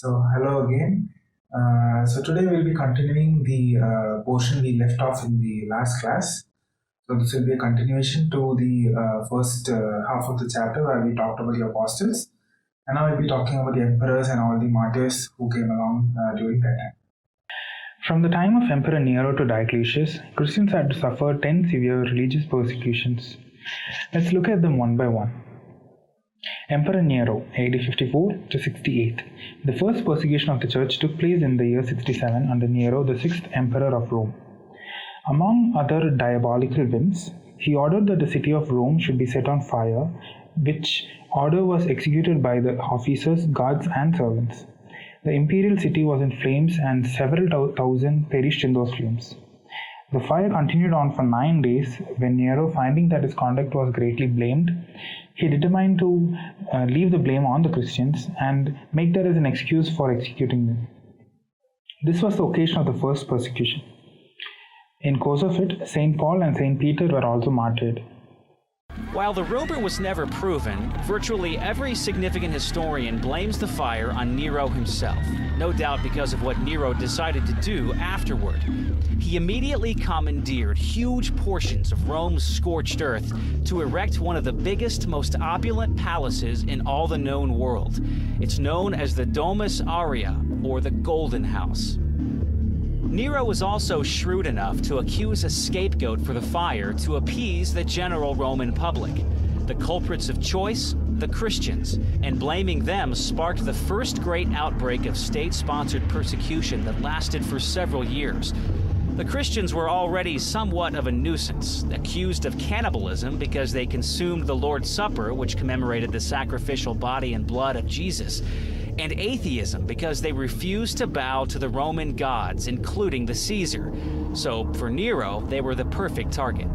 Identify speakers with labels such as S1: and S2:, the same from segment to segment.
S1: Hello again. Today we'll be continuing the portion we left off in the last class. So, this will be a continuation to the first half of the chapter where we talked about the apostles. And now we'll be talking about the emperors and all the martyrs who came along during that time. From the time of Emperor Nero to Diocletius, Christians had to suffer 10 severe religious persecutions. Let's look at them one by one. Emperor Nero, AD 54 to 68. The first persecution of the church took place in the year 67 under Nero, the sixth emperor of Rome. Among other diabolical whims, he ordered that the city of Rome should be set on fire, which order was executed by the officers, guards, and servants. The imperial city was in flames, and several thousand perished in those flames. The fire continued on for 9 days. When Nero, finding that his conduct was greatly blamed, he determined to leave the blame on the Christians and make that as an excuse for executing them. This was the occasion of the first persecution. In course of it, St. Paul and St. Peter were also martyred.
S2: While the rumor was never proven, virtually every significant historian blames the fire on Nero himself, no doubt because of what Nero decided to do afterward. He immediately commandeered huge portions of Rome's scorched earth to erect one of the biggest, most opulent palaces in all the known world. It's known as the Domus Aurea, or the Golden House. Nero was also shrewd enough to accuse a scapegoat for the fire to appease the general Roman public. The culprits of choice, the Christians, and blaming them sparked the first great outbreak of state-sponsored persecution that lasted for several years. The Christians were already somewhat of a nuisance, accused of cannibalism because they consumed the Lord's Supper, which commemorated the sacrificial body and blood of Jesus, and atheism because they refused to bow to the Roman gods, including the Caesar. So, for Nero, they were the perfect target.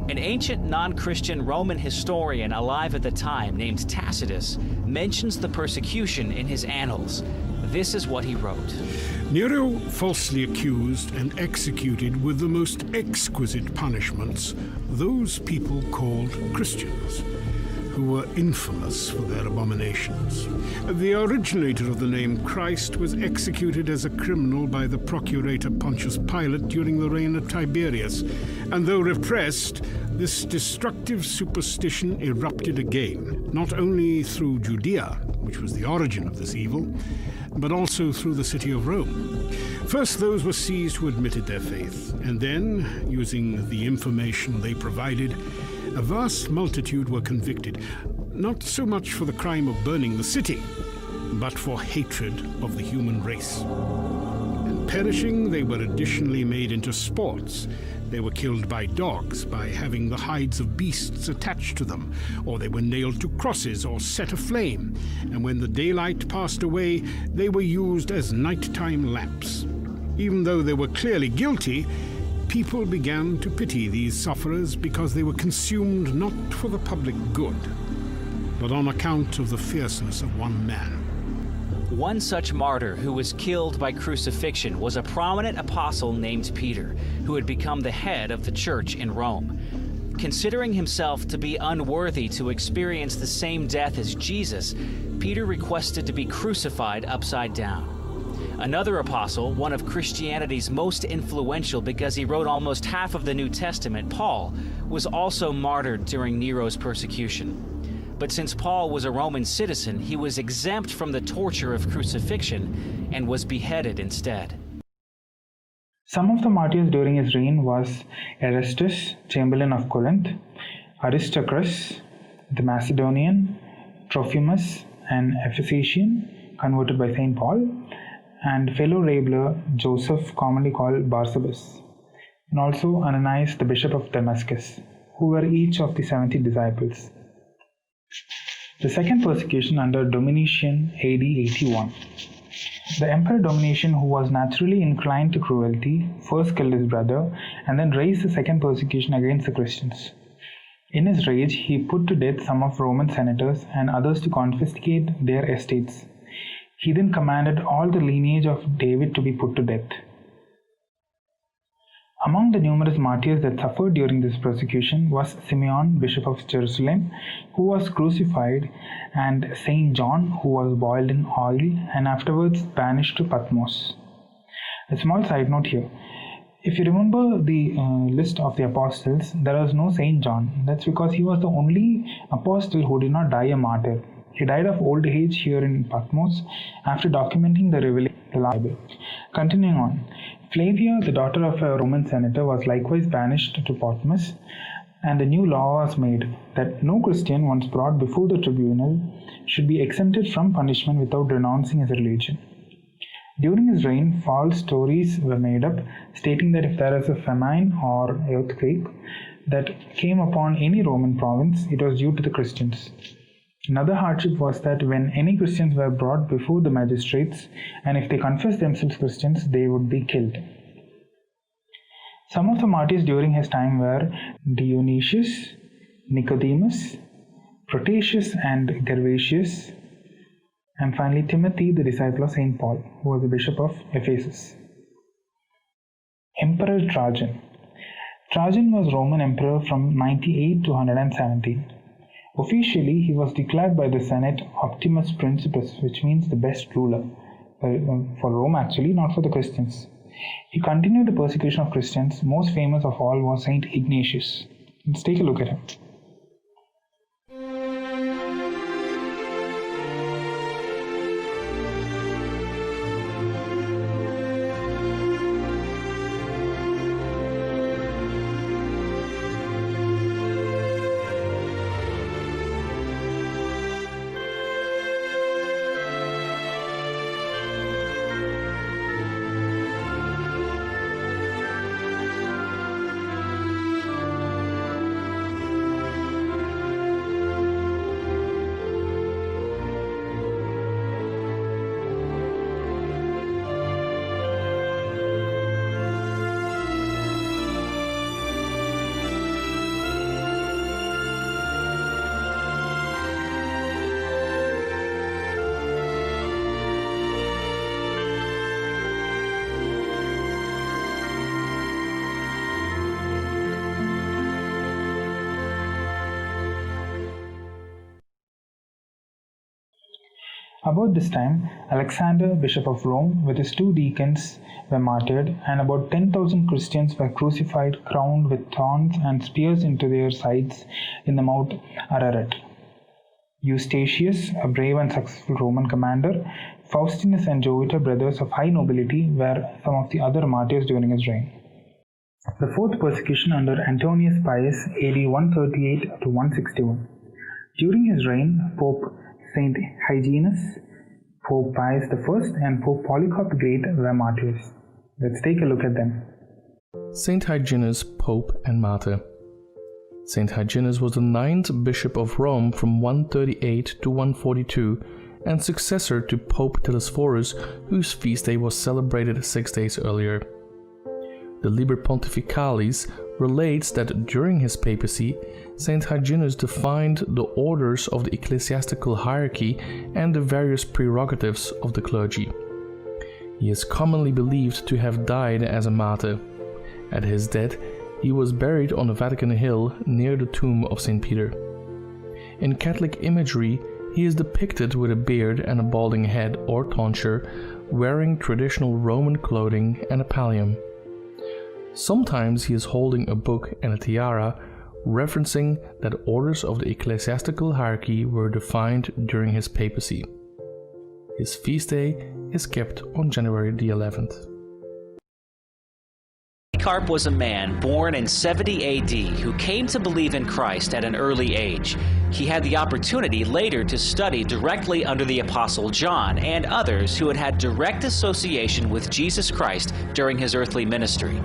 S2: An ancient non-Christian Roman historian alive at the time named Tacitus mentions the persecution in his annals. This is what he wrote.
S3: Nero falsely accused and executed with the most exquisite punishments those people called Christians, who were infamous for their abominations. The originator of the name Christ was executed as a criminal by the procurator Pontius Pilate during the reign of Tiberius, and though repressed, this destructive superstition erupted again, not only through Judea, which was the origin of this evil, but also through the city of Rome. First, those were seized who admitted their faith, and then, using the information they provided, a vast multitude were convicted, not so much for the crime of burning the city, but for hatred of the human race. And perishing, they were additionally made into sports. They were killed by dogs by having the hides of beasts attached to them, or they were nailed to crosses or set aflame, and when the daylight passed away, they were used as nighttime lamps. Even though they were clearly guilty, people began to pity these sufferers because they were consumed not for the public good, but on account of the fierceness of one man.
S2: One such martyr who was killed by crucifixion was a prominent apostle named Peter, who had become the head of the church in Rome. Considering himself to be unworthy to experience the same death as Jesus, Peter requested to be crucified upside down. Another apostle, one of Christianity's most influential because he wrote almost half of the New Testament, Paul, was also martyred during Nero's persecution. But since Paul was a Roman citizen, he was exempt from the torture of crucifixion and was beheaded instead.
S1: Some of the martyrs during his reign was Erastus, Chamberlain of Corinth, Aristarchus, the Macedonian, Trophimus, an Ephesian, converted by St. Paul, and fellow rabbler Joseph, commonly called Barsabas, and also Ananias, the bishop of Damascus, who were each of the 70 disciples. The second persecution under Domitian, AD 81. The Emperor Domitian, who was naturally inclined to cruelty, first killed his brother and then raised the second persecution against the Christians. In his rage, he put to death some of Roman senators and others to confiscate their estates. He then commanded all the lineage of David to be put to death. Among the numerous martyrs that suffered during this persecution was Simeon, Bishop of Jerusalem, who was crucified, and Saint John, who was boiled in oil and afterwards banished to Patmos. A small side note here. If you remember the list of the apostles, there was no Saint John. That's because he was the only apostle who did not die a martyr. He died of old age here in Patmos after documenting the revelation of the Bible. Continuing on, Flavia, the daughter of a Roman senator, was likewise banished to Patmos, and a new law was made that no Christian, once brought before the tribunal, should be exempted from punishment without renouncing his religion. During his reign, false stories were made up, stating that if there is a famine or earthquake that came upon any Roman province, it was due to the Christians. Another hardship was that when any Christians were brought before the magistrates, and if they confessed themselves Christians, they would be killed. Some of the martyrs during his time were Dionysius, Nicodemus, Protasius and Gervasius, and finally Timothy, the disciple of St. Paul, who was the bishop of Ephesus. Emperor Trajan. Trajan was Roman emperor from 98 to 117. Officially, he was declared by the Senate Optimus Principus, which means the best ruler. For Rome actually, not for the Christians. He continued the persecution of Christians. Most famous of all was Saint Ignatius. Let's take a look at him. About this time, Alexander, Bishop of Rome, with his 2 deacons, were martyred, and about 10,000 Christians were crucified, crowned with thorns and spears into their sides in the Mount Ararat. Eustathius, a brave and successful Roman commander, Faustinus and Jovita, brothers of high nobility, were some of the other martyrs during his reign. The 4th persecution under Antonius Pius, AD 138 to 161. During his reign, Pope Saint Hyginus, Pope Pius I, and Pope Polycarp the Great were martyrs. Let's take a look at them.
S4: Saint Hyginus, Pope and Martyr. Saint Hyginus was the 9th Bishop of Rome from 138 to 142 and successor to Pope Telesphorus, whose feast day was celebrated 6 days earlier. The Liber Pontificalis relates that during his papacy, Saint Hyginus defined the orders of the ecclesiastical hierarchy and the various prerogatives of the clergy. He is commonly believed to have died as a martyr. At his death, he was buried on the Vatican Hill near the tomb of St. Peter. In Catholic imagery, he is depicted with a beard and a balding head or tonsure, wearing traditional Roman clothing and a pallium. Sometimes he is holding a book and a tiara, referencing that orders of the ecclesiastical hierarchy were defined during his papacy. His feast day is kept on January the 11th.
S2: Polycarp was a man born in 70 AD who came to believe in Christ at an early age. He had the opportunity later to study directly under the Apostle John and others who had had direct association with Jesus Christ during his earthly ministry.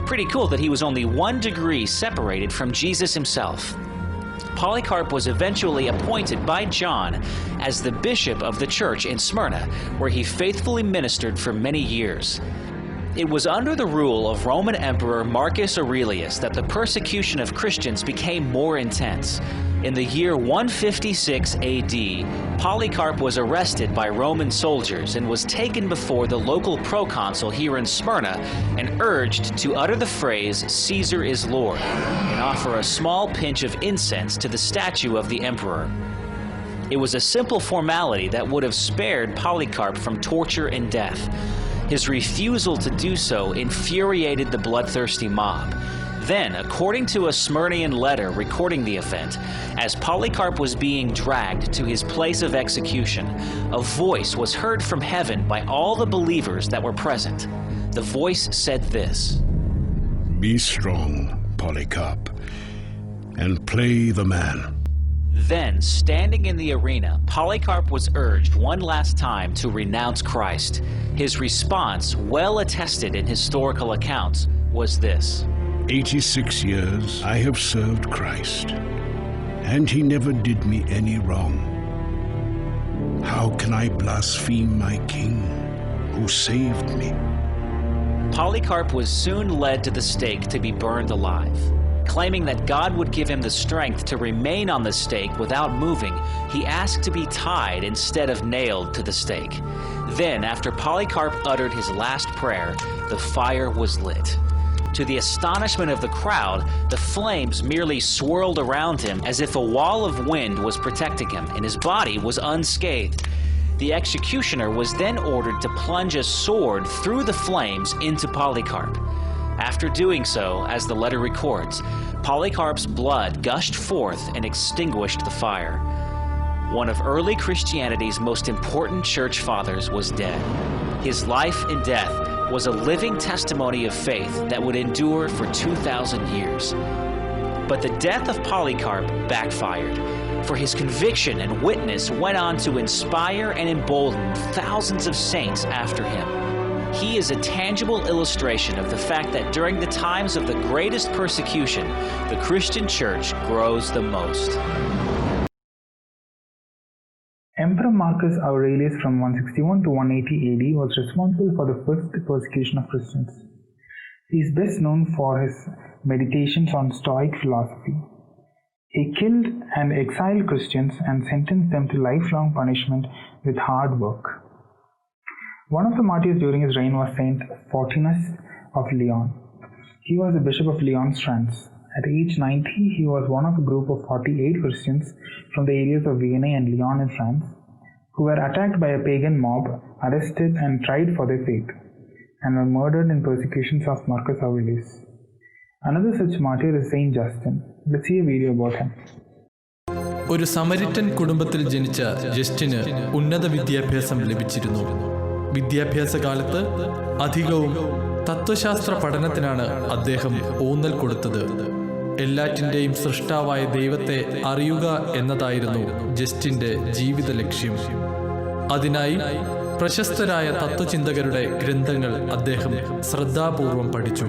S2: Pretty cool that he was only 1 degree separated from Jesus himself. Polycarp was eventually appointed by John as the bishop of the church in Smyrna, where he faithfully ministered for many years. It was under the rule of Roman Emperor Marcus Aurelius that the persecution of Christians became more intense. In the year 156 AD, Polycarp was arrested by Roman soldiers and was taken before the local proconsul here in Smyrna and urged to utter the phrase, "Caesar is Lord," and offer a small pinch of incense to the statue of the emperor. It was a simple formality that would have spared Polycarp from torture and death. His refusal to do so infuriated the bloodthirsty mob. Then, according to a Smyrnian letter recording the event, as Polycarp was being dragged to his place of execution, a voice was heard from heaven by all the believers that were present. The voice said this:
S3: "Be strong, Polycarp, and play the man."
S2: Then, standing in the arena, Polycarp was urged one last time to renounce Christ. His response, well attested in historical accounts, was this:
S3: 86 years I have served Christ, and he never did me any wrong. How can I blaspheme my King who saved me?
S2: Polycarp was soon led to the stake to be burned alive. Claiming that God would give him the strength to remain on the stake without moving, he asked to be tied instead of nailed to the stake. Then, after Polycarp uttered his last prayer, the fire was lit. To the astonishment of the crowd, the flames merely swirled around him as if a wall of wind was protecting him, and his body was unscathed. The executioner was then ordered to plunge a sword through the flames into Polycarp. After doing so, as the letter records, Polycarp's blood gushed forth and extinguished the fire. One of early Christianity's most important church fathers was dead. His life and death was a living testimony of faith that would endure for 2,000 years. But the death of Polycarp backfired, for his conviction and witness went on to inspire and embolden thousands of saints after him. He is a tangible illustration of the fact that during the times of the greatest persecution, the Christian church grows the most.
S1: Emperor Marcus Aurelius from 161 to 180 AD was responsible for the first persecution of Christians. He is best known for his meditations on Stoic philosophy. He killed and exiled Christians and sentenced them to lifelong punishment with hard work. One of the martyrs during his reign was Saint Fortinus of Lyon. He was the Bishop of Lyon, France. At age 90, he was one of a group of 48 Christians from the areas of Vienne and Lyon in France, who were attacked by a pagan mob, arrested and tried for their faith, and were murdered in persecutions of Marcus Aurelius. Another such martyr is Saint Justin. Let's see a video about him.
S5: ഒരു Samaritan കുടുംബത്തിൽ ജനിച്ച Justin ഉന്നത വിദ്യാഭ്യാസം ലഭിച്ചിരുന്നു. വിദ്യാഭ്യാസ കാലത്ത് അധികവും തത്വശാസ്ത്ര പഠനത്തിനാണ് അദ്ദേഹം ഊന്നൽ കൊടുത്തത്. എല്ലാറ്റിൻ്റെയും സൃഷ്ടാവായ ദൈവത്തെ അറിയുക എന്നതായിരുന്നു ജസ്റ്റിൻ്റെ ജീവിത ലക്ഷ്യം. അതിനായി പ്രശസ്തരായ തത്വചിന്തകരുടെ ഗ്രന്ഥങ്ങൾ അദ്ദേഹം ശ്രദ്ധാപൂർവം പഠിച്ചു.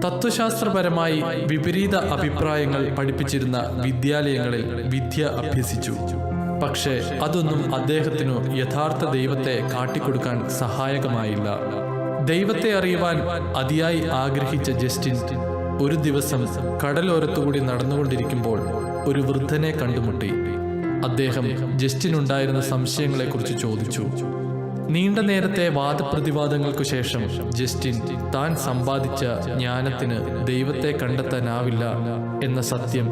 S5: തത്വശാസ്ത്രപരമായി വിപരീത അഭിപ്രായങ്ങൾ പഠിപ്പിച്ചിരുന്ന വിദ്യാലയങ്ങളിൽ വിദ്യ അഭ്യസിച്ചു. പക്ഷേ അതൊന്നും അദ്ദേഹത്തിനു യഥാർത്ഥ ദൈവത്തെ കാട്ടിക്കൊടുക്കാൻ സഹായകമായില്ല. ദൈവത്തെ അറിയുവാൻ അതിയായി ആഗ്രഹിച്ച ജസ്റ്റിൻ ഒരു ദിവസം കടലോരത്തുകൂടി നടന്നുകൊണ്ടിരിക്കുമ്പോൾ ഒരു വൃദ്ധനെ കണ്ടുമുട്ടി. അദ്ദേഹം ജസ്റ്റിനുണ്ടായിരുന്ന സംശയങ്ങളെക്കുറിച്ച് ചോദിച്ചു. നീണ്ട നേരത്തെ വാദപ്രതിവാദങ്ങൾക്കു ശേഷം ജസ്റ്റിൻ താൻ സമ്പാദിച്ച ജ്ഞാനത്തിന് ദൈവത്തെ കണ്ടെത്താനാവില്ല എന്ന സത്യം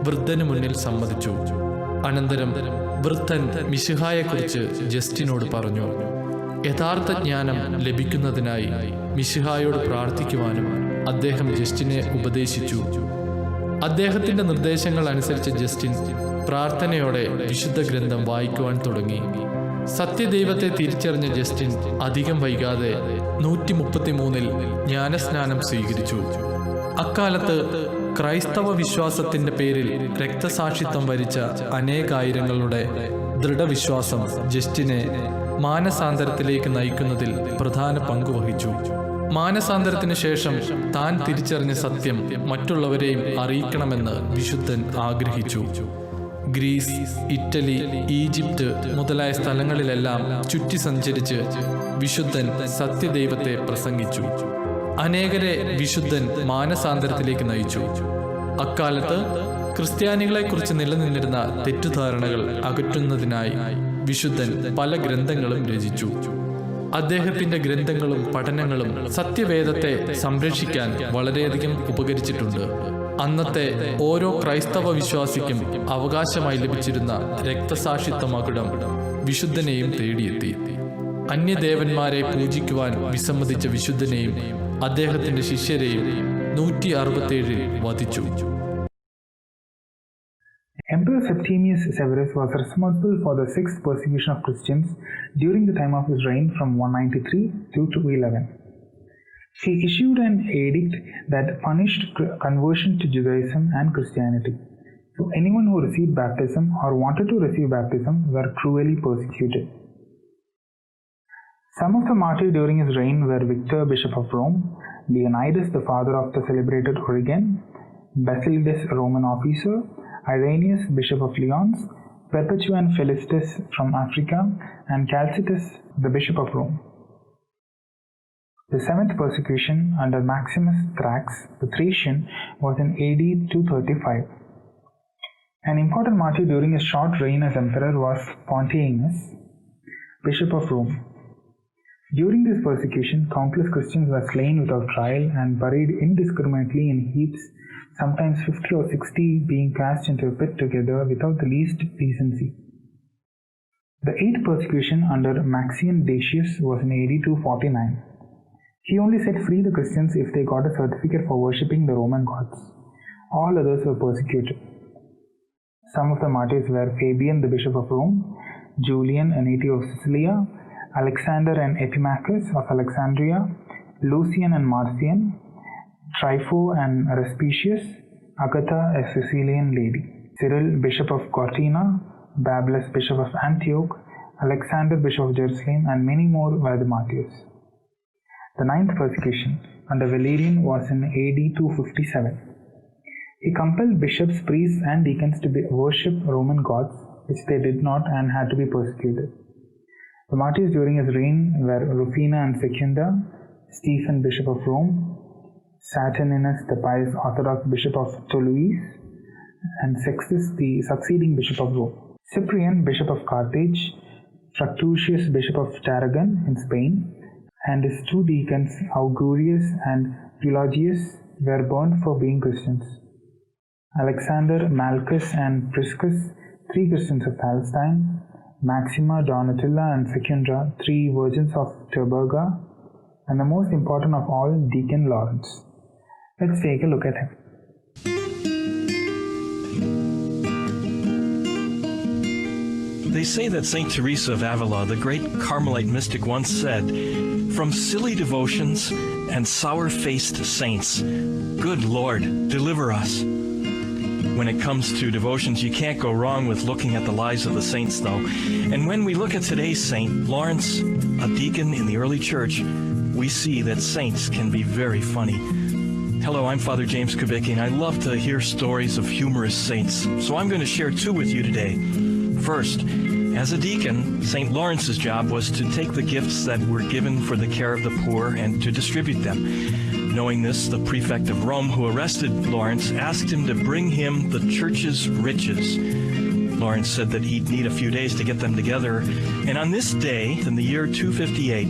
S5: വൃദ്ധന് മുന്നിൽ സമ്മതിച്ചു. അനന്തരം വൃദ്ധൻ മിശിഹായെക്കുറിച്ച് ജസ്റ്റിനോട് പറഞ്ഞു. യഥാർത്ഥ ജ്ഞാനം ലഭിക്കുന്നതിനായി മിശിഹായോട് പ്രാർത്ഥിക്കുവാനും അദ്ദേഹം ജസ്റ്റിനെ ഉപദേശിച്ചു. അദ്ദേഹത്തിന്റെ നിർദ്ദേശങ്ങൾ അനുസരിച്ച് ജസ്റ്റിൻ പ്രാർത്ഥനയോടെ വിശുദ്ധ ഗ്രന്ഥം വായിക്കുവാൻ തുടങ്ങി. സത്യദൈവത്തെ തിരിച്ചറിഞ്ഞ ജസ്റ്റിൻ അധികം വൈകാതെ 133 ജ്ഞാനസ്നാനം സ്വീകരിച്ചു. അക്കാലത്ത് ക്രൈസ്തവ വിശ്വാസത്തിന്റെ പേരിൽ രക്തസാക്ഷിത്വം വരിച്ച അനേകായിരങ്ങളുടെ ദൃഢവിശ്വാസം ജസ്റ്റിനെ മാനസാന്തരത്തിലേക്ക് നയിക്കുന്നതിൽ പ്രധാന പങ്കുവഹിച്ചു. മാനസാന്തരത്തിന് ശേഷം താൻ തിരിച്ചറിഞ്ഞ സത്യം മറ്റുള്ളവരെയും അറിയിക്കണമെന്ന് വിശുദ്ധൻ ആഗ്രഹിച്ചു. ഗ്രീസ്, ഇറ്റലി, ഈജിപ്ത് മുതലായ സ്ഥലങ്ങളിലെല്ലാം ചുറ്റി സഞ്ചരിച്ച് വിശുദ്ധൻ സത്യദൈവത്തെ പ്രസംഗിച്ചു. അനേകരെ വിശുദ്ധൻ മാനസാന്തരത്തിലേക്ക് നയിച്ചു. അക്കാലത്ത് ക്രിസ്ത്യാനികളെക്കുറിച്ച് നിലനിന്നിരുന്ന തെറ്റിദ്ധാരണകൾ അകറ്റുന്നതിനായി വിശുദ്ധൻ പല ഗ്രന്ഥങ്ങളും രചിച്ചു. അദ്ദേഹത്തിന്റെ ഗ്രന്ഥങ്ങളും പഠനങ്ങളും സത്യവേദത്തെ സംരക്ഷിക്കാൻ വളരെയധികം ഉപകരിച്ചിട്ടുണ്ട്. അന്നത്തെ ഓരോ ക്രൈസ്തവ വിശ്വാസിക്കും അവകാശമായി ലഭിച്ചിരുന്ന രക്തസാക്ഷിത്വമകുടം വിശുദ്ധനെയും തേടിയെത്തി. അന്യദേവന്മാരെ പൂജിക്കുവാൻ വിസമ്മതിച്ച വിശുദ്ധനെയും അദ്ദേഹത്തിന്റെ ശിഷ്യരെയും 167 വധിച്ചു.
S1: Emperor Septimius Severus was responsible for the sixth persecution of Christians during the time of his reign from 193 to 211. He issued an edict that punished conversion to Judaism and Christianity. So anyone who received baptism or wanted to receive baptism were cruelly persecuted. Some of the martyrs during his reign were Victor, Bishop of Rome, Leonidas, the father of the celebrated Origen, Basilides, Roman officer, Irenaeus, Bishop of Lyons, Perpetuan Felicitas from Africa, and Calcitus, the Bishop of Rome. The seventh persecution under Maximus Thrax, the Thracian, was in AD 235. An important martyr during his short reign as emperor was Pontianus, Bishop of Rome. During this persecution, countless Christians were slain without trial and buried indiscriminately in heaps, sometimes 50 or 60 being cast into a pit together without the least decency. The eighth persecution under Maxian Decius was in AD 249. He only set free the Christians if they got a certificate for worshipping the Roman gods. All others were persecuted. Some of the martyrs were Fabian, the Bishop of Rome, Julian, a native of Sicilia, Alexander and Epimachus of Alexandria, Lucian and Marcian, Trypho and Respicius, Agatha, a Sicilian lady, Cyril, Bishop of Cortina, Babylus, Bishop of Antioch, Alexander, Bishop of Jerusalem, and many more were the martyrs. The ninth persecution under Valerian was in AD 257. He compelled bishops, priests, and deacons to worship Roman gods, which they did not and had to be persecuted. The martyrs during his reign were Rufina and Secunda, Stephen, Bishop of Rome, Saturninus, the pious Orthodox Bishop of Toulouse, and Sextus, the succeeding Bishop of Rome. Cyprian, Bishop of Carthage, Fructucius, Bishop of Tarragon in Spain, and his two deacons, Augurius and Eulogius, were burned for being Christians. Alexander, Malchus, and Priscus, 3 Christians of Palestine, Maxima, Donatilla, and Secundra, 3 virgins of Terburga, and the most important of all, Deacon Lawrence. Let's take a look at him.
S6: They say that St. Teresa of Avila, the great Carmelite mystic, once said, "From silly devotions and sour-faced saints, good Lord, deliver us." When it comes to devotions, you can't go wrong with looking at the lives of the saints, though. And when we look at today's saint, Lawrence, a deacon in the early church, we see that saints can be very funny. Hello, I'm Father James Kubicki, and I love to hear stories of humorous saints, so I'm going to share 2 with you today. First, as a deacon, St. Lawrence's job was to take the gifts that were given for the care of the poor and to distribute them. Knowing this, the prefect of Rome who arrested Lawrence asked him to bring him the church's riches. Lawrence said that he'd need a few days to get them together, and on this day, in the year 258,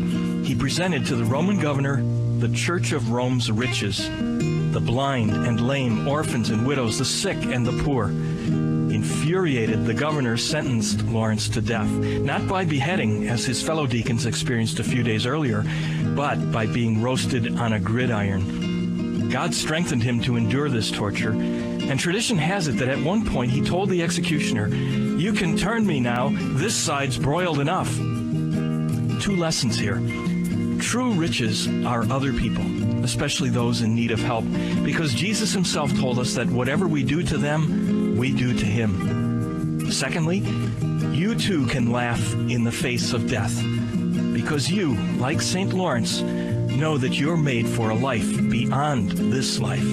S6: he presented to the Roman governor the Church of Rome's riches: the blind and lame, orphans and widows, the sick and the poor. Infuriated, the governor sentenced Lawrence to death, not by beheading, as his fellow deacons experienced a few days earlier, but by being roasted on a gridiron. God strengthened him to endure this torture, and tradition has it that at one point he told the executioner, "You can turn me now, this side's broiled enough." 2 lessons here. True riches are other people, especially those in need of help, because Jesus himself told us that whatever we do to them, we do to him. Secondly, you too can laugh in the face of death, because you, like St. Lawrence, know that you're made for a life beyond this life.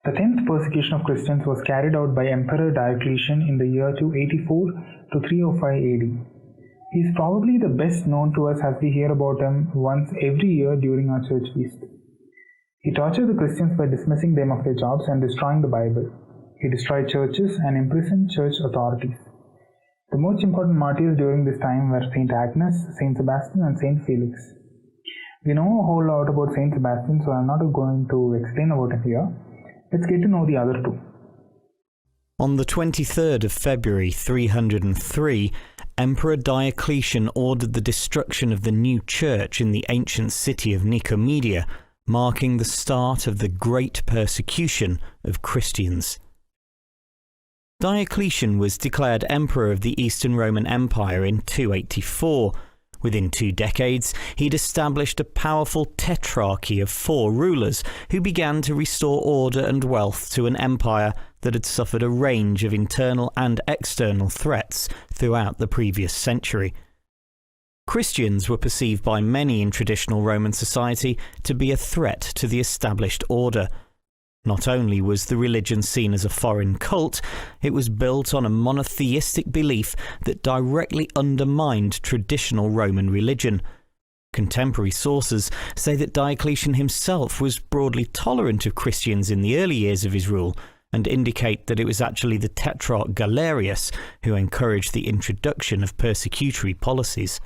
S1: The 10th persecution of Christians was carried out by Emperor Diocletian in the year 284 to 305 AD. He is probably the best known to us as we hear about him once every year during our church feast. He tortured the Christians by dismissing them of their jobs and destroying the Bible. He destroyed churches and imprisoned church authorities. The most important martyrs during this time were Saint Agnes, Saint Sebastian, and Saint Felix. We know a whole lot about Saint Sebastian, so I'm not going to explain about it here. Let's get to know the other two.
S7: On the 23rd of February 303, Emperor Diocletian ordered the destruction of the new church in the ancient city of Nicomedia, marking the start of the Great Persecution of Christians. Diocletian was declared Emperor of the Eastern Roman Empire in 284. Within 2 decades, he'd established a powerful tetrarchy of 4 rulers who began to restore order and wealth to an empire that had suffered a range of internal and external threats throughout the previous century. Christians were perceived by many in traditional Roman society to be a threat to the established order. Not only was the religion seen as a foreign cult, it was built on a monotheistic belief that directly undermined traditional Roman religion. Contemporary sources say that Diocletian himself was broadly tolerant of Christians in the early years of his rule, and indicate that it was actually the Tetrarch Galerius who encouraged the introduction of persecutory policies.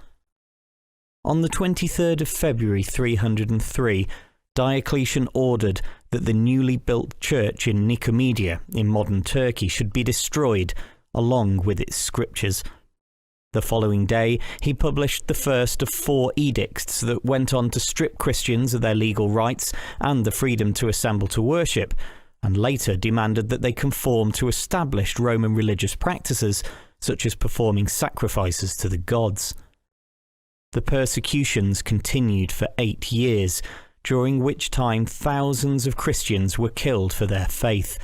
S7: On the 23rd of February 303, Diocletian ordered that the newly built church in Nicomedia in modern Turkey should be destroyed, along with its scriptures. The following day, he published the first of 4 edicts that went on to strip Christians of their legal rights and the freedom to assemble to worship, and later demanded that they conform to established Roman religious practices, such as performing sacrifices to the gods. The persecutions continued for 8 years, during which time thousands of Christians were killed for their faith.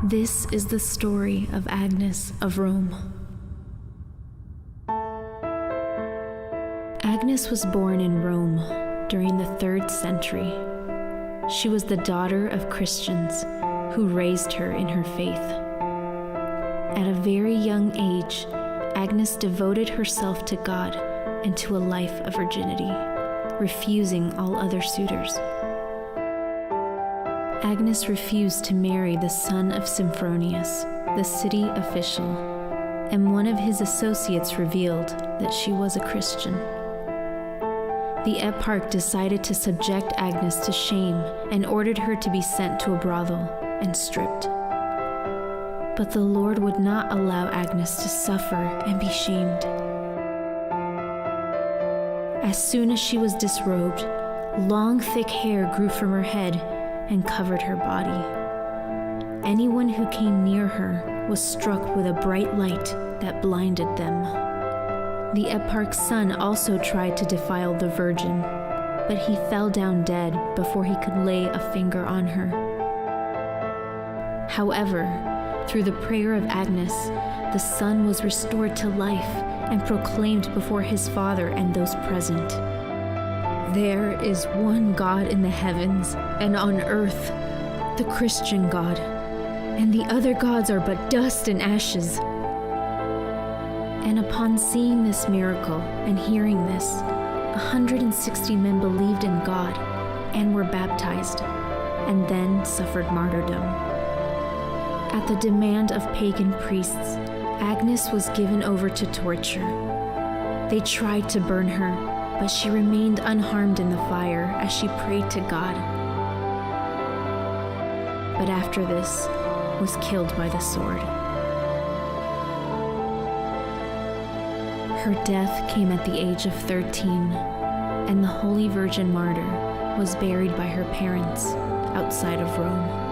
S8: This is the story of Agnes of Rome. Agnes was born in Rome during the 3rd century. She was the daughter of Christians who raised her in her faith. At a very young age, Agnes devoted herself to God and to a life of virginity, refusing all other suitors. Agnes refused to marry the son of Symphoronius, the city official, and one of his associates revealed that she was a Christian. The eparch decided to subject Agnes to shame and ordered her to be sent to a brothel and stripped. But the Lord would not allow Agnes to suffer and be shamed. As soon as she was disrobed, long thick hair grew from her head and covered her body. Anyone who came near her was struck with a bright light that blinded them. The eparch's son also tried to defile the Virgin, but he fell down dead before he could lay a finger on her. However, through the prayer of Agnes, the son was restored to life and proclaimed before his father and those present. There is one God in the heavens and on earth, the Christian God, and the other gods are but dust and ashes. And upon seeing this miracle and hearing this, 160 men believed in God and were baptized, and then suffered martyrdom. At the demand of pagan priests, Agnes was given over to torture. They tried to burn her, but she remained unharmed in the fire as she prayed to God. But after this, was killed by the sword. Her death came at the age of 13, and the Holy Virgin Martyr was buried by her parents outside of Rome.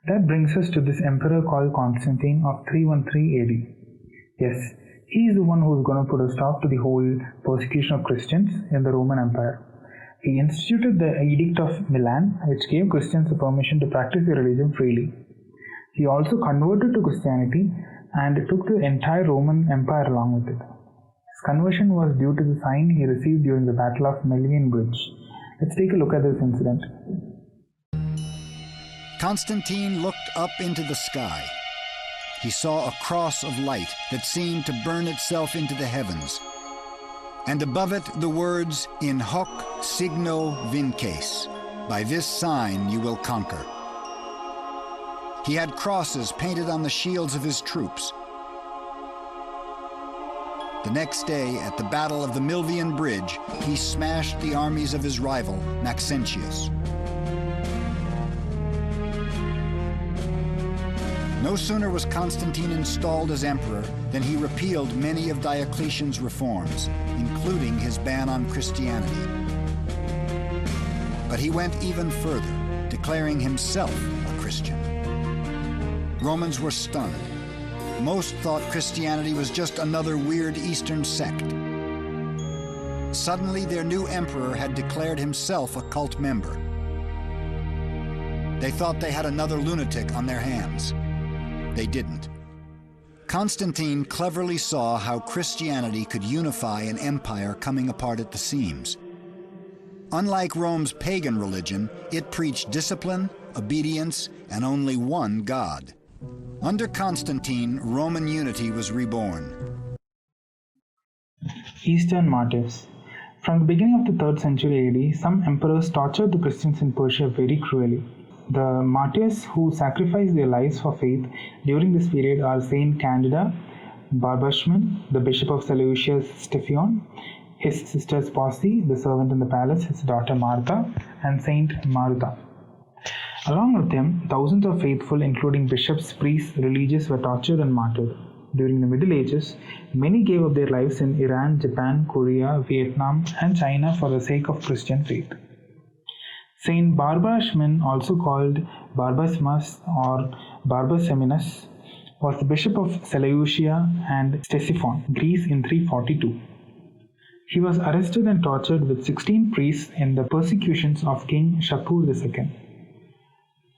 S1: That brings us to this emperor called Constantine of 313 AD. Yes, he is the one who is going to put a stop to the whole persecution of Christians in the Roman Empire. He instituted the Edict of Milan, which gave Christians the permission to practice their religion freely. He also converted to Christianity and took the entire Roman Empire along with it. His conversion was due to the sign he received during the Battle of Milvian Bridge. Let's take a look at this incident.
S9: Constantine looked up into the sky. he saw a cross of light that seemed to burn itself into the heavens, and above it the words, "In hoc signo vinces," by this sign you will conquer. He had crosses painted on the shields of his troops. The next day, at the Battle of the Milvian Bridge, he smashed the armies of his rival, Maxentius. No sooner was Constantine installed as emperor than he repealed many of Diocletian's reforms, including his ban on Christianity. But he went even further, declaring himself a Christian. Romans were stunned. Most thought Christianity was just another weird Eastern sect. Suddenly, their new emperor had declared himself a cult member. They thought they had another lunatic on their hands. They didn't. Constantine cleverly saw how Christianity could unify an empire coming apart at the seams. Unlike Rome's pagan religion, it preached discipline, obedience, and only one God. Under Constantine, Roman unity was reborn.
S1: Eastern martyrs. From the beginning of the 3rd century AD, some emperors tortured the Christians in Persia very cruelly. The martyrs who sacrificed their lives for faith during this period are Saint Candida, Barbashman, the Bishop of Seleucia's Stephion, his sister Sposi, the servant in the palace, his daughter Martha, and Saint Martha. Along with them, thousands of faithful, including bishops, priests, religious, were tortured and martyred. During the Middle Ages, many gave up their lives in Iran, Japan, Korea, Vietnam, and China for the sake of Christian faith. Saint Barbashman, also called Barbasmas or Barbaseminus, was the bishop of Seleucia and Ctesiphon, Greece in 342. He was arrested and tortured with 16 priests in the persecutions of King Shapur II.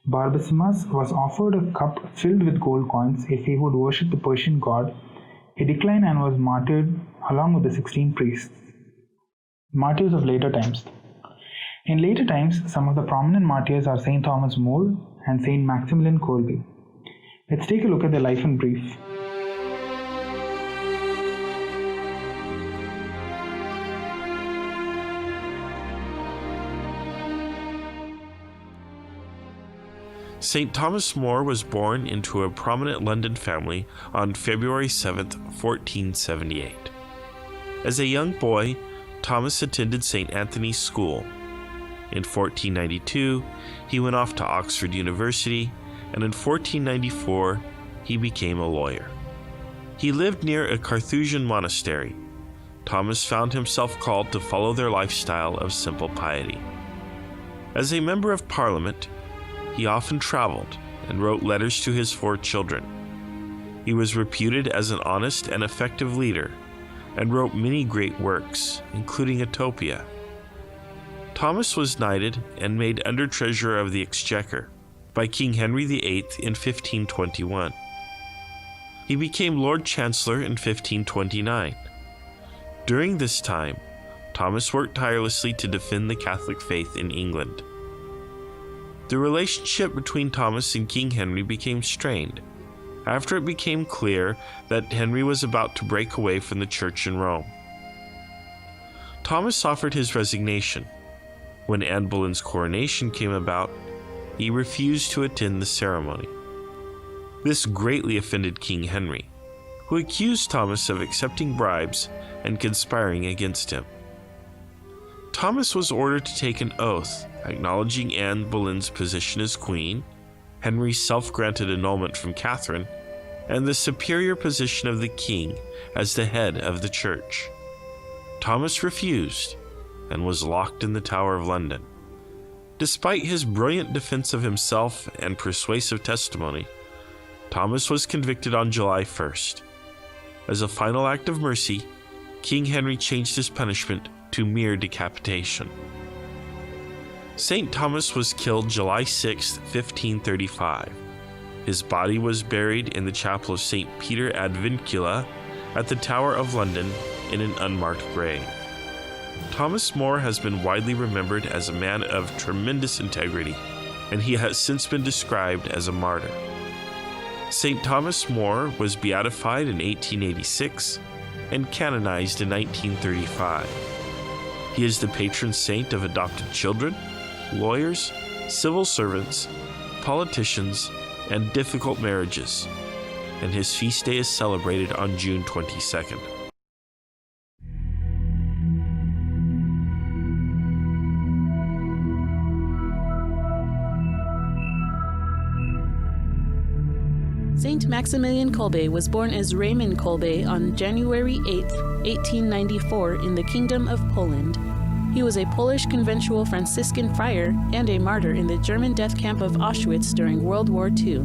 S1: Barbasimas was offered a cup filled with gold coins if he would worship the Persian god. He declined and was martyred along with the 16 priests. Martyrs of later times. In later times, some of the prominent martyrs are Saint Thomas More and Saint Maximilian Kolbe. Let's take a look at their life in brief.
S10: St. Thomas More was born into a prominent London family on February 7, 1478. As a young boy, Thomas attended St. Anthony's School. In 1492, he went off to Oxford University, and in 1494, he became a lawyer. He lived near a Carthusian monastery. Thomas found himself called to follow their lifestyle of simple piety. As a member of Parliament, he often traveled and wrote letters to his 4 children. He was reputed as an honest and effective leader and wrote many great works, including Utopia. Thomas was knighted and made Under-Treasurer of the Exchequer by King Henry VIII in 1521. He became Lord Chancellor in 1529. During this time, Thomas worked tirelessly to defend the Catholic faith in England. The relationship between Thomas and King Henry became strained after it became clear that Henry was about to break away from the Church in Rome. Thomas offered his resignation. When Anne Boleyn's coronation came about, he refused to attend the ceremony. This greatly offended King Henry, who accused Thomas of accepting bribes and conspiring against him. Thomas was ordered to take an oath acknowledging Anne Boleyn's position as queen, Henry's self-granted annulment from Catherine, and the superior position of the king as the head of the church. Thomas refused and was locked in the Tower of London. Despite his brilliant defense of himself and persuasive testimony, Thomas was convicted on July 1st. As a final act of mercy, King Henry changed his punishment to mere decapitation. St. Thomas was killed July 6, 1535. His body was buried in the chapel of St. Peter ad Vincula at the Tower of London in an unmarked grave. Thomas More has been widely remembered as a man of tremendous integrity, and he has since been described as a martyr. St. Thomas More was beatified in 1886 and canonized in 1935. He is the patron saint of adopted children, lawyers, civil servants, politicians, and difficult marriages, and his feast day is celebrated on June 22nd.
S11: Saint Maximilian Kolbe was born as Raymond Kolbe on January 8, 1894 in the Kingdom of Poland. He was a Polish conventual Franciscan friar and a martyr in the German death camp of Auschwitz during World War II.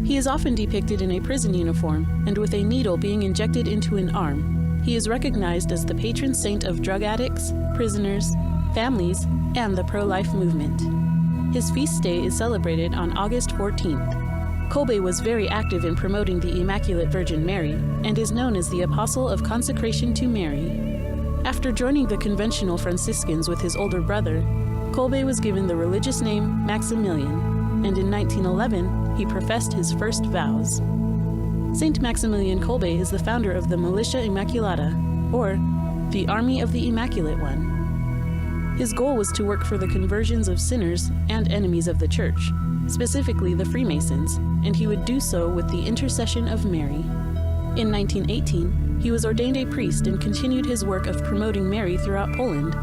S11: He is often depicted in a prison uniform and with a needle being injected into an arm. He is recognized as the patron saint of drug addicts, prisoners, families, and the pro-life movement. His feast day is celebrated on August 14th. Kolbe was very active in promoting the Immaculate Virgin Mary and is known as the Apostle of Consecration to Mary. After joining the conventional Franciscans with his older brother, Kolbe was given the religious name Maximilian, and in 1911 he professed his first vows. Saint Maximilian Kolbe is the founder of the Militia Immaculata, or the Army of the Immaculate One. His goal was to work for the conversions of sinners and enemies of the Church, specifically the Freemasons, and he would do so with the intercession of Mary. In 1918, he was ordained a priest and continued his work of promoting Mary throughout Poland.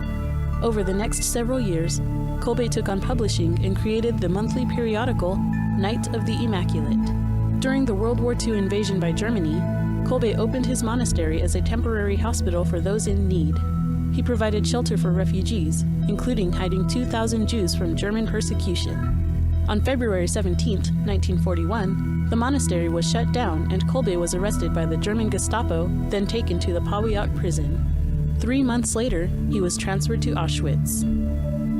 S11: Over the next several years, Kolbe took on publishing and created the monthly periodical Night of the Immaculate. During the World War II invasion by Germany, Kolbe opened his monastery as a temporary hospital for those in need. He provided shelter for refugees, including hiding 2,000 Jews from German persecution. On February 17, 1941, the monastery was shut down and Kolbe was arrested by the German Gestapo, then taken to the Pawiak prison. 3 months later, he was transferred to Auschwitz.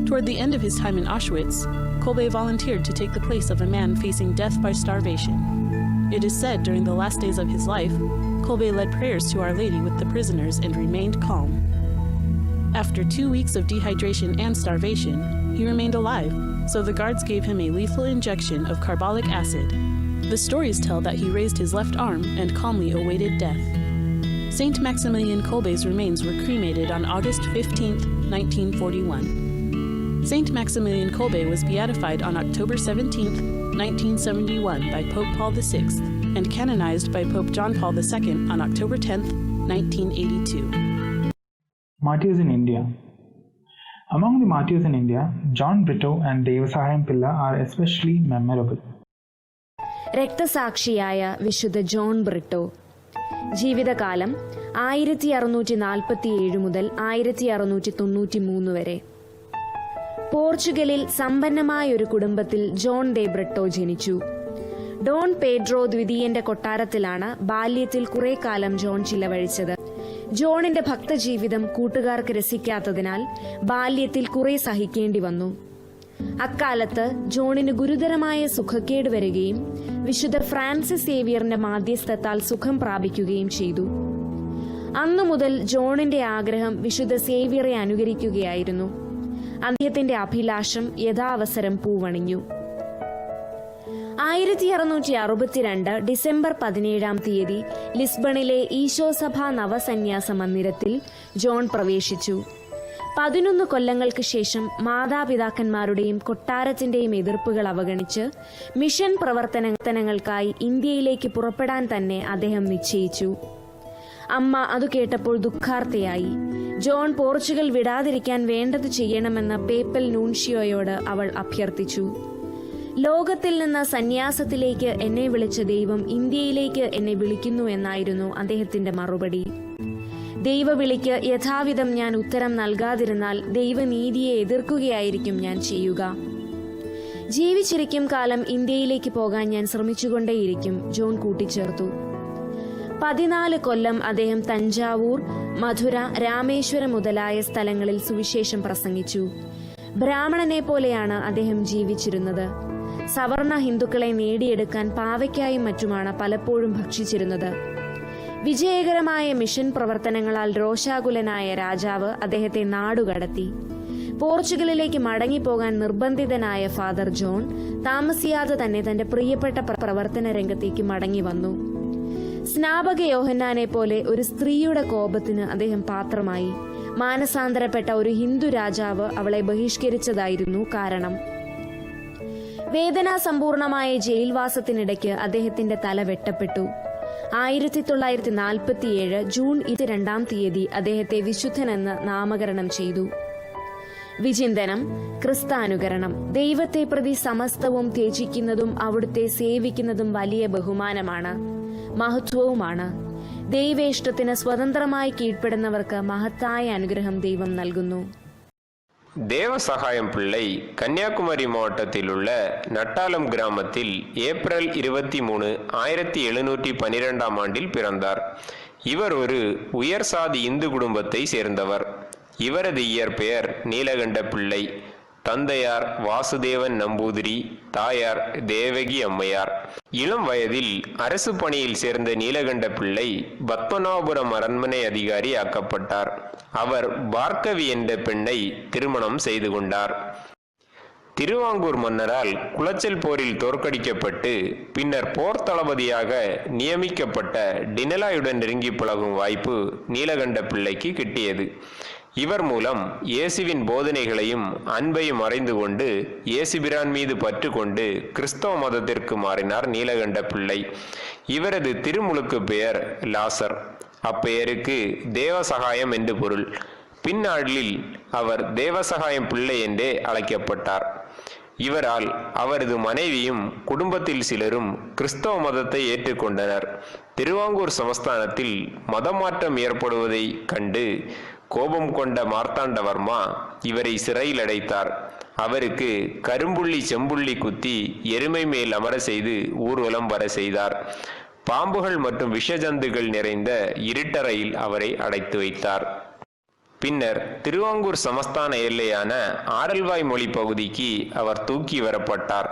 S11: Toward the end of his time in Auschwitz, Kolbe volunteered to take the place of a man facing death by starvation. It is said during the last days of his life, Kolbe led prayers to Our Lady with the prisoners and remained calm. After 2 weeks of dehydration and starvation, he remained alive, so the guards gave him a lethal injection of carbolic acid. The stories tell that he raised his left arm and calmly awaited death. Saint Maximilian Kolbe's remains were cremated on August 15, 1941. Saint Maximilian Kolbe was beatified on October 17, 1971 by Pope Paul VI and canonized by Pope John Paul II on October 10, 1982.
S1: Martyrs in India. Among the martyrs in India, John Brito and Devasahayam Pilla are especially memorable.
S12: രക്തസാക്ഷിയായ വിശുദ്ധ John Britto. ജീവിതകാലം 1647 മുതൽ 1693 വരെ. പോർച്ചുഗലിൽ സമ്പന്നമായ ഒരു കുടുംബത്തിൽ John ദെ ബ്രിട്ടോ ജനിച്ചു. Don പേഡ്രോ ദ്വിതീയന്റെ കൊട്ടാരത്തിലാണ് ബാല്യത്തിൽ കുറെ കാലം ജോൺ ചിലവഴിച്ചത്. ജോണിന്റെ ഭക്തജീവിതം കൂട്ടുകാർക്ക് രസിക്കാത്തതിനാൽ ബാല്യത്തിൽ കുറെ സഹിക്കേണ്ടി വന്നു. അക്കാലത്ത് ജോണിന് ഗുരുതരമായ സുഖക്കേട് വരികയും വിശുദ്ധ ഫ്രാൻസിസ് സേവിയറിന്റെ മാധ്യസ്ഥത്താൽ സുഖം പ്രാപിക്കുകയും ചെയ്തു. അന്നു മുതൽ ജോണിന്റെ ആഗ്രഹം വിശുദ്ധ സേവിയറെ അനുകരിക്കുകയായിരുന്നു. അദ്ദേഹത്തിന്റെ അഭിലാഷം യഥാവസരം പൂവണിഞ്ഞു. 1662 ഡിസംബർ 17 ലിസ്ബണിലെ ഈശോസഭാ നവസന്യാസ മന്ദിരത്തിൽ ജോൺ പ്രവേശിച്ചു. 11 കൊല്ലങ്ങൾക്ക് ശേഷം മാതാപിതാക്കന്മാരുടെയും കൊട്ടാരത്തിന്റെയും എതിർപ്പുകൾ അവഗണിച്ച് മിഷൻ പ്രവർത്തനങ്ങൾക്കായി ഇന്ത്യയിലേക്ക് പുറപ്പെടാൻ തന്നെ അദ്ദേഹം നിശ്ചയിച്ചു. അമ്മ അത് കേട്ടപ്പോൾ ദുഃഖാർത്തയായി. ജോൺ പോർച്ചുഗൽ വിടാതിരിക്കാൻ വേണ്ടത് ചെയ്യണമെന്ന് പേപ്പൽ നൂൻഷിയോയോട് അവൾ അഭ്യർത്ഥിച്ചു. ലോകത്തിൽ നിന്ന് സന്യാസത്തിലേക്ക് എന്നെ വിളിച്ച ദൈവം ഇന്ത്യയിലേക്ക് എന്നെ വിളിക്കുന്നു എന്നായിരുന്നു അദ്ദേഹത്തിന്റെ മറുപടി. ദൈവവിളിക്ക് യഥാവിധം ഞാൻ ഉത്തരം നൽകാതിരുന്നാൽ ദൈവനീതിയെ എതിർക്കുകയായിരിക്കും ഞാൻ ചെയ്യുക. ജീവിച്ചിരിക്കും കാലം ഇന്ത്യയിലേക്ക് പോകാൻ ഞാൻ ശ്രമിച്ചുകൊണ്ടേയിരിക്കും, ജോൺ കൂട്ടിച്ചേർത്തു. 14 കൊല്ലം അദ്ദേഹം തഞ്ചാവൂർ, മധുര, രാമേശ്വരം മുതലായ സ്ഥലങ്ങളിൽ സുവിശേഷം പ്രസംഗിച്ചു. ബ്രാഹ്മണനെ പോലെയാണ് അദ്ദേഹം ജീവിച്ചിരുന്നത്. സവർണ ഹിന്ദുക്കളെ നേടിയെടുക്കാൻ പാവയ്ക്കായും മറ്റുമാണ് പലപ്പോഴും ഭക്ഷിച്ചിരുന്നത്. വിജയകരമായ മിഷൻ പ്രവർത്തനങ്ങളാൽ രോഷാകുലനായ രാജാവ് അദ്ദേഹത്തെ നാടുകടത്തി. പോർച്ചുഗലിലേക്ക് മടങ്ങിപ്പോകാൻ നിർബന്ധിതനായ ഫാദർ ജോൺ താമസിയാതെ തന്നെ തന്റെ പ്രിയപ്പെട്ട പ്രവർത്തന രംഗത്തേക്ക് മടങ്ങി വന്നു. സ്നാപക യോഹന്നാനെ പോലെ ഒരു സ്ത്രീയുടെ കോപത്തിന് അദ്ദേഹം പാത്രമായി. മാനസാന്തരപ്പെട്ട ഒരു ഹിന്ദു രാജാവ് അവളെ ബഹിഷ്കരിച്ചതായിരുന്നു കാരണം. വേദനാസമ്പൂർണമായ ജയിൽവാസത്തിനിടയ്ക്ക് അദ്ദേഹത്തിന്റെ തല വെട്ടപ്പെട്ടു. 1947 ജൂൺ 22 അദ്ദേഹത്തെ വിശുദ്ധനെന്ന് നാമകരണം ചെയ്തു. വിചിന്തനം: ക്രിസ്താനുകരണം. ദൈവത്തെ പ്രതി സമസ്തവും ത്യജിക്കുന്നതും അവിടുത്തെ സേവിക്കുന്നതും വലിയ ബഹുമാനമാണ്, മഹത്വവുമാണ്. ദൈവേഷ്ടത്തിന് സ്വതന്ത്രമായി കീഴ്പ്പെടുന്നവർക്ക് മഹത്തായ അനുഗ്രഹം ദൈവം നൽകുന്നു.
S13: தேவசகாயம் பிள்ளை கன்னியாகுமரி மாவட்டத்தில் உள்ள நட்டாலம் கிராமத்தில் ஏப்ரல் 23, 1712 ஆண்டில் பிறந்தார். இவர் ஒரு உயர் சாதி இந்து குடும்பத்தை சேர்ந்தவர். இவரது இயற்பெயர் நீலகண்ட பிள்ளை. தந்தையார் வாசுதேவன் நம்பூதிரி, தாயார் தேவகி அம்மையார். இளம் வயதில் அரசு பணியில் சேர்ந்த நீலகண்ட பிள்ளை பத்மநாபபுரம் அரண்மனை அதிகாரி ஆக்கப்பட்டார். அவர் பார்க்கவி என்ற பெண்ணை திருமணம் செய்து கொண்டார். திருவாங்கூர் மன்னரால் குளச்சல் போரில் தோற்கடிக்கப்பட்டு பின்னர் போர் தளபதியாக நியமிக்கப்பட்ட டினலாயுடன் நெருங்கி பழகும் வாய்ப்பு நீலகண்ட பிள்ளைக்கு கிட்டியது. இவர் மூலம் இயேசுவின் போதனைகளையும் அன்பையும் அறிந்து கொண்டு இயேசுபிரான் மீது பற்று கொண்டு கிறிஸ்தவ மதத்திற்கு மாறினார் நீலகண்ட பிள்ளை. இவரது திருமுழுக்கு பெயர் லாசர். அப்பெயருக்கு தேவசகாயம் என்று பொருள். பின்னாளில் அவர் தேவசகாயம் பிள்ளை என்றே அழைக்கப்பட்டார். இவரால் அவரது மனைவியும் குடும்பத்தில் சிலரும் கிறிஸ்தவ மதத்தை ஏற்றுக்கொண்டனர். திருவாங்கூர் சமஸ்தானத்தில் மதமாற்றம் ஏற்படுவதை கண்டு கோபம் கொண்ட மார்த்தாண்டவர்மா இவரை சிறையில் அடைத்தார். அவருக்கு கரும்புள்ளி செம்புள்ளி குத்தி எருமை மேல் அமர செய்து ஊர்வலம் வர செய்தார். பாம்புகள் மற்றும் விஷஜந்துகள் நிறைந்த இருட்டறையில் அவரை அடைத்து வைத்தார். பின்னர் திருவாங்கூர் சமஸ்தான எல்லையான ஆரல்வாய் மொழி பகுதிக்கு அவர் தூக்கி வரப்பட்டார்.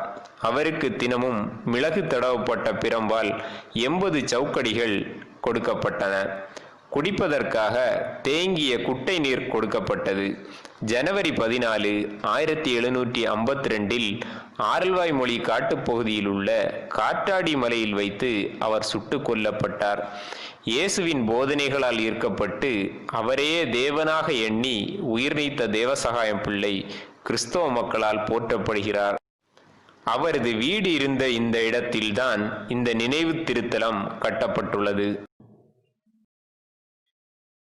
S13: அவருக்கு தினமும் மிளகு தடவப்பட்ட பிரம்பால் 80 சவுக்கடிகள் கொடுக்கப்பட்டன. குடிப்பதற்காக தேங்கிய குட்டை நீர் கொடுக்கப்பட்டது. ஜனவரி 14, 1752 ஆரல்வாய் மொழி காட்டுப்பகுதியில் உள்ள காற்றாடி மலையில் வைத்து அவர் சுட்டுக் கொல்லப்பட்டார். இயேசுவின் போதனைகளால் ஈர்க்கப்பட்டு அவரையே தேவனாக எண்ணி உயிர் நீத்த தேவசகாயம் பிள்ளை கிறிஸ்தவ மக்களால் போற்றப்படுகிறார். அவரது வீடு இருந்த இந்த இடத்தில்தான் இந்த நினைவு திருத்தலம் கட்டப்பட்டுள்ளது.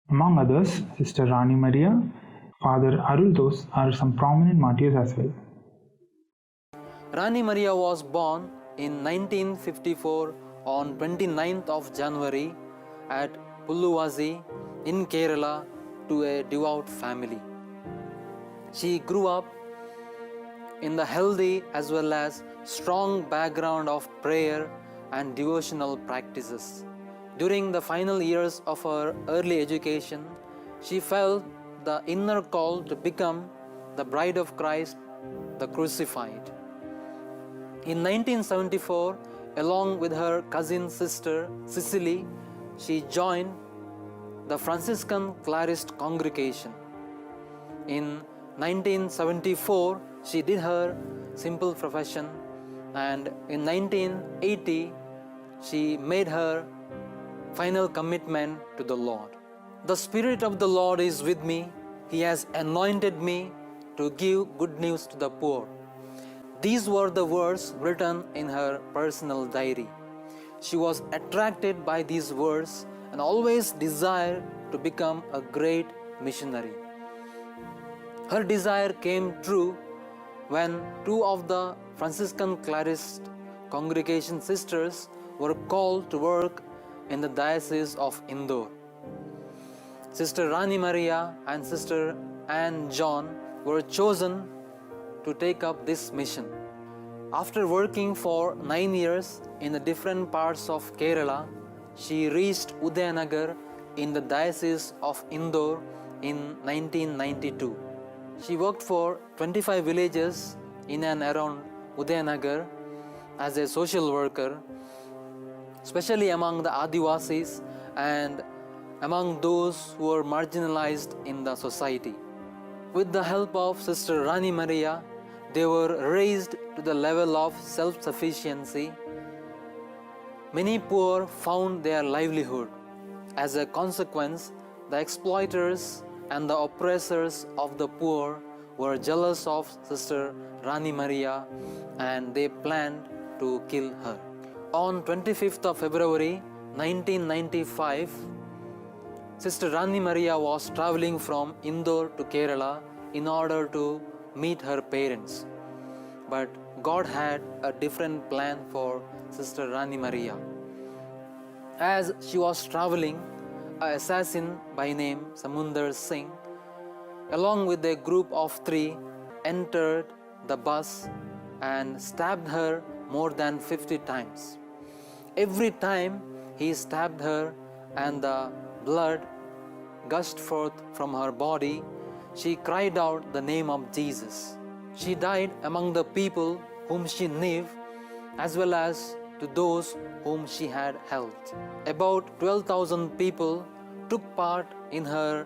S1: Among others, Sister Rani Maria, Father Aruldos are some prominent martyrs as well.
S14: Rani Maria was born in 1954 on 29th of January at Pulluvazi in Kerala to a devout family. She grew up in the healthy as well as strong background of prayer and devotional practices. During the final years of her early education, she felt the inner call to become the bride of Christ, the crucified. In 1974, along with her cousin sister Cicely, she joined the Franciscan Clarist congregation. In 1974, she did her simple profession, and in 1980, she made her final commitment to the Lord. The Spirit of the Lord is with me. He has anointed me to give good news to the poor. These were the words written in her personal diary. She was attracted by these words and always desired to become a great missionary. Her desire came true when 2 of the Franciscan Clarist congregation sisters were called to work in the Diocese of Indore. Sister Rani Maria and Sister Anne John were chosen to take up this mission. After working for 9 years in the different parts of Kerala, she reached Udayanagar in the Diocese of Indore in 1992. She worked for 25 villages in and around Udayanagar as a social worker, especially among the Adivasis and among those who were marginalized in the society. With the help of Sister Rani Maria, they were raised to the level of self-sufficiency. Many poor found their livelihood. As a consequence, the exploiters and the oppressors of the poor were jealous of Sister Rani Maria and they planned to kill her. On 25th of February 1995, Sister Rani Maria was traveling from Indore to Kerala in order to meet her parents. But God had a different plan for Sister Rani Maria. As she was traveling, an assassin by name Samundar Singh, along with a group of 3, entered the bus and stabbed her more than 50 times. Every time he stabbed her and the blood gushed forth from her body, she cried out the name of Jesus. She died among the people whom she knew as well as to those whom she had helped. About 12,000 people took part in her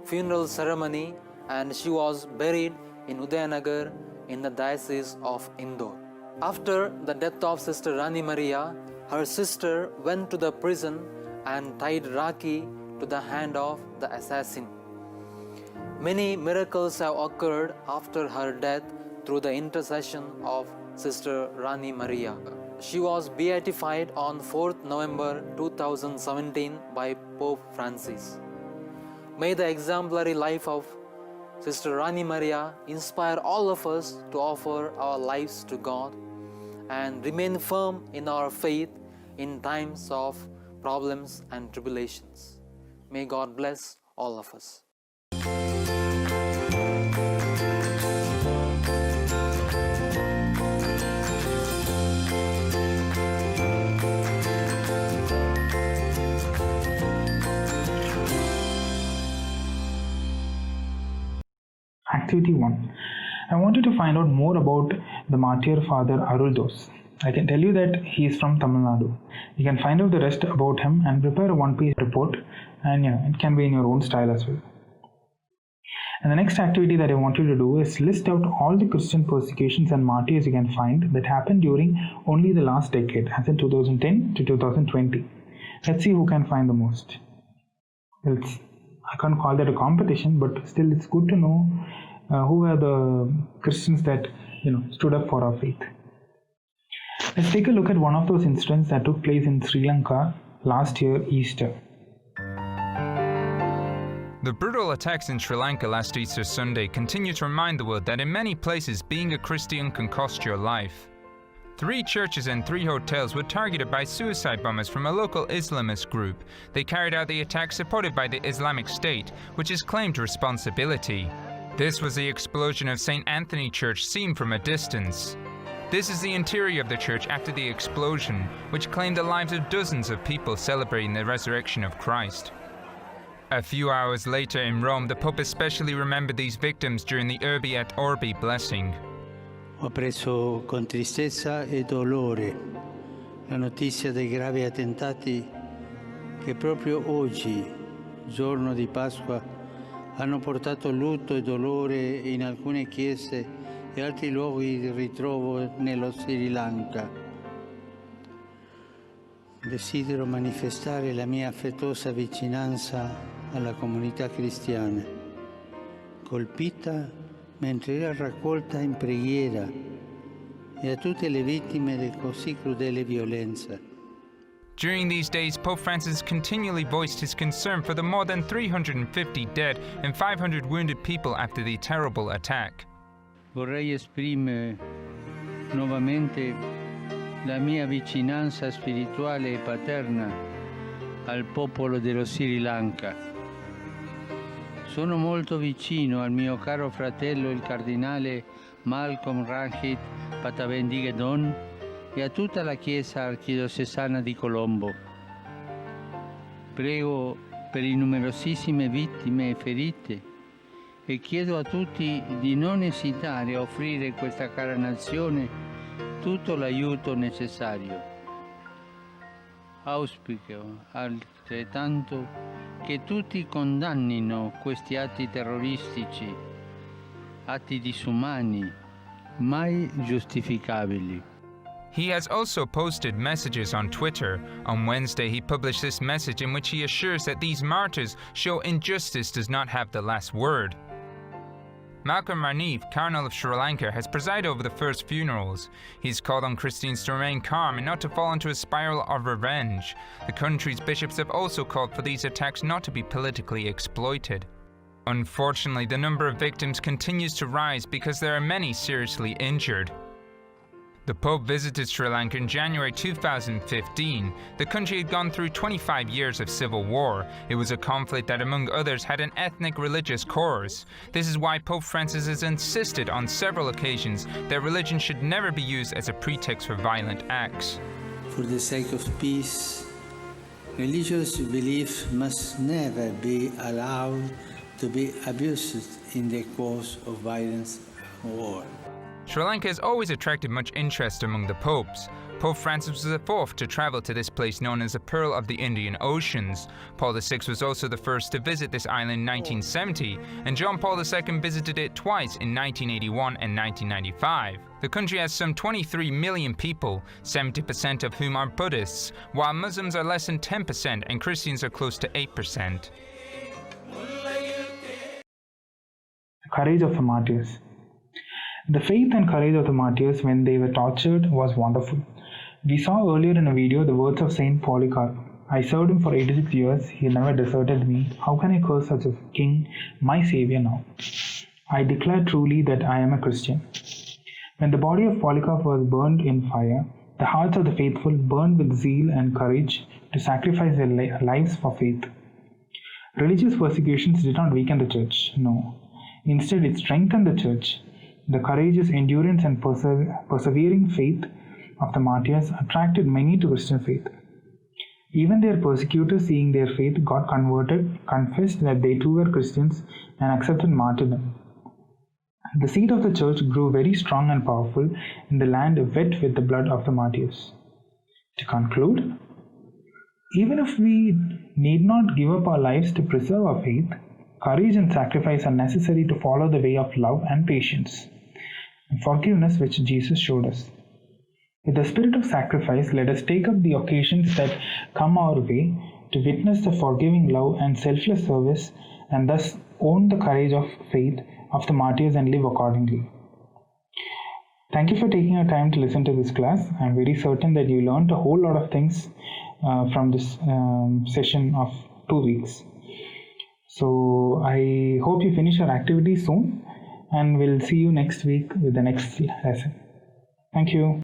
S14: funeral ceremony and she was buried in Udayanagar in the Diocese of Indore. After the death of Sister Rani Maria, her sister went to the prison and tied Rakhi to the hand of the assassin. Many miracles have occurred after her death through the intercession of Sister Rani Maria. She was beatified on 4th November 2017 by Pope Francis. May the exemplary life of Sister Rani Maria inspire all of us to offer our lives to God and remain firm in our faith in times of problems and tribulations. May God bless all of us.
S1: Activity 1. I want you to find out more about the martyr Father Aruldos. I can tell you that he is from Tamil Nadu. You can find out the rest about him and prepare a one-page report, and it can be in your own style as well. And the next activity that I want you to do is list out all the Christian persecutions and martyrs you can find that happened during only the last decade, as in 2010 to 2020. Let's see who can find the most. I can't call that a competition, but still it's good to know who are the Christians that stood up for our faith. Let's take a look at one of those incidents that took place in Sri Lanka last year, Easter.
S15: The brutal attacks in Sri Lanka last Easter Sunday continue to remind the world that in many places being a Christian can cost your life. 3 churches and 3 hotels were targeted by suicide bombers from a local Islamist group. They carried out the attack supported by the Islamic State, which has claimed responsibility. This was the explosion of St. Anthony Church seen from a distance. This is the interior of the church after the explosion, which claimed the lives of dozens of people celebrating the resurrection of Christ. A few hours later in Rome, the Pope especially remembered these victims during the Urbi et Orbi blessing.
S16: Ho preso con tristezza e dolore la notizia dei gravi attentati che proprio oggi, giorno di Pasqua, hanno portato lutto e dolore in alcune chiese e altri luoghi di ritrovo nello Sri Lanka. Desidero manifestare la mia affettuosa vicinanza alla comunità cristiana, colpita mentre era raccolta in preghiera, e a tutte le vittime di così crudele violenza.
S15: During these days, Pope Francis continually voiced his concern for the more than 350 dead and 500 wounded people after the terrible attack.
S16: Vorrei esprimere nuovamente la mia vicinanza spirituale e paterna al popolo dello Sri Lanka. Sono molto vicino al mio caro fratello il cardinale Malcolm Ranjit Patabendigedon e a tutta la Chiesa archidiocesana di Colombo. Prego per le numerosissime vittime e ferite e chiedo a tutti di non esitare a offrire a questa cara nazione tutto l'aiuto necessario. Auspico altrettanto che tutti condannino questi atti terroristici atti disumani, mai giustificabili.
S15: He has also posted messages on Twitter. On Wednesday, he published this message in which he assures that these martyrs show injustice does not have the last word. Malcolm Raneve, Cardinal of Sri Lanka, has presided over the first funerals. He's called on Christians to remain calm and not to fall into a spiral of revenge. The country's bishops have also called for these attacks not to be politically exploited. Unfortunately, the number of victims continues to rise because there are many seriously injured. The Pope visited Sri Lanka in January 2015. The country had gone through 25 years of civil war. It was a conflict that, among others, had an ethnic-religious cause. This is why Pope Francis has insisted on several occasions that religion should never be used as a pretext for violent acts.
S16: For the sake of peace, religious belief must never be allowed to be abused in the cause of violence or war.
S15: Sri Lanka has always attracted much interest among the popes. Pope Francis was the fourth to travel to this place known as the Pearl of the Indian Oceans. Paul VI was also the first to visit this island in 1970, and John Paul II visited it twice in 1981 and 1995. The country has some 23 million people, 70% of whom are Buddhists, while Muslims are less than 10% and Christians are close to 8%.
S1: The courage of the martyrs. The faith and courage of the martyrs when they were tortured was wonderful. We saw earlier in a video the words of Saint Polycarp. I served him for 86 years, he never deserted me. How can I curse such a king, my saviour now? I declare truly that I am a Christian. When the body of Polycarp was burned in fire, the hearts of the faithful burned with zeal and courage to sacrifice their lives for faith. Religious persecutions did not weaken the church, no. Instead, it strengthened the church. The courageous endurance and persevering faith of the martyrs attracted many to Christian faith. Even their persecutors, seeing their faith, got converted, confessed that they too were Christians, and accepted martyrdom. The seed of the church grew very strong and powerful in the land wet with the blood of the martyrs. To conclude, even if we need not give up our lives to preserve our faith, courage and sacrifice are necessary to follow the way of love and patience and forgiveness which Jesus showed us. With the spirit of sacrifice, let us take up the occasions that come our way to witness the forgiving love and selfless service, and thus own the courage of faith of the martyrs and live accordingly. Thank you for taking your time to listen to this class. I am very certain that you learned a whole lot of things from this session of 2 weeks. So I hope you finish your activity soon, and we'll see you next week with the next lesson. Thank you.